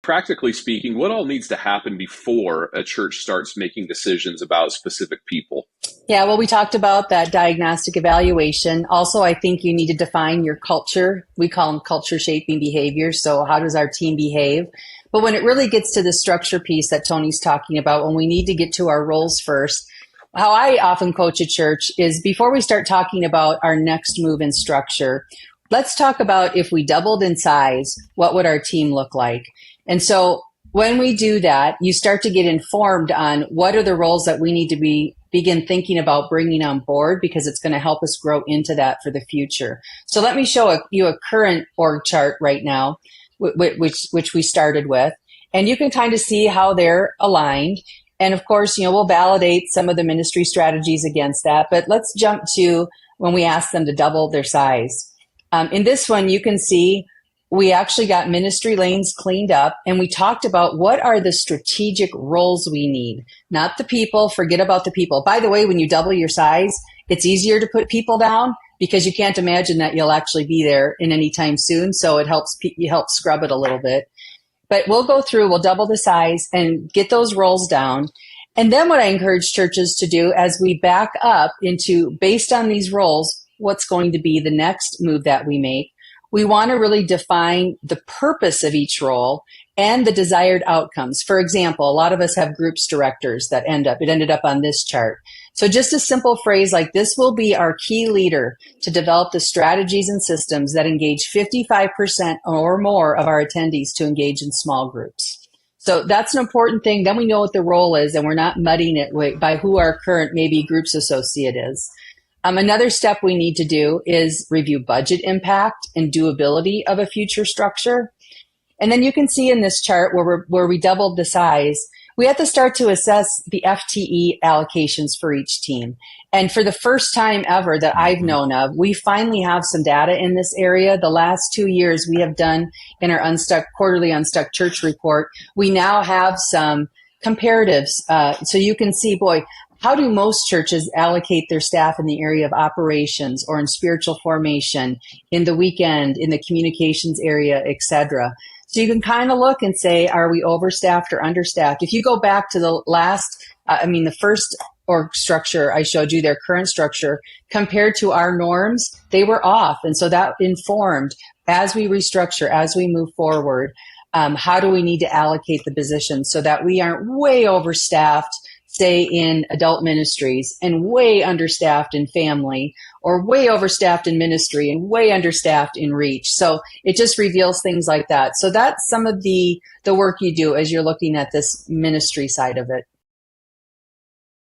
practically speaking, what all needs to happen before a church starts making decisions about specific people? Yeah, well, we talked about that diagnostic evaluation. Also, I think you need to define your culture. We call them culture shaping behaviors. So how does our team behave? But when it really gets to the structure piece that Tony's talking about, when we need to get to our roles first, how I often coach a church is before we start talking about our next move in structure, let's talk about if we doubled in size, what would our team look like? And so when we do that, you start to get informed on what are the roles that we need to begin thinking about bringing on board, because it's going to help us grow into that for the future. So let me show you a current org chart right now, which we started with, and you can kind of see how they're aligned. And of course, we'll validate some of the ministry strategies against that. But let's jump to when we ask them to double their size. In this one, you can see we actually got ministry lanes cleaned up, and we talked about what are the strategic roles we need, not the people. Forget about the people. By the way, when you double your size, it's easier to put people down because you can't imagine that you'll actually be there in any time soon. So it helps you help scrub it a little bit. But we'll go through, we'll double the size and get those roles down. And then what I encourage churches to do as we back up into, based on these roles, what's going to be the next move that we make. We want to really define the purpose of each role and the desired outcomes. For example, a lot of us have groups directors that ended up on this chart. So just a simple phrase like this will be our key leader to develop the strategies and systems that engage 55% or more of our attendees to engage in small groups. So that's an important thing. Then we know what the role is, and we're not muddying it by who our current maybe groups associate is. Another step we need to do is review budget impact and doability of a future structure. And then you can see in this chart where we doubled the size, we have to start to assess the FTE allocations for each team. And for the first time ever that I've known of, we finally have some data in this area. The last 2 years we have done in our quarterly Unstuck Church report, we now have some comparatives. So you can see, boy, how do most churches allocate their staff in the area of operations or in spiritual formation, in the weekend, in the communications area, etc.? So you can kind of look and say, are we overstaffed or understaffed? If you go back to the first org structure I showed you, their current structure, compared to our norms, they were off. And so that informed, as we restructure, as we move forward, how do we need to allocate the positions so that we aren't way overstaffed, say in adult ministries, and way understaffed in family, or way overstaffed in ministry and way understaffed in reach. So it just reveals things like that. So that's some of the work you do as you're looking at this ministry side of it.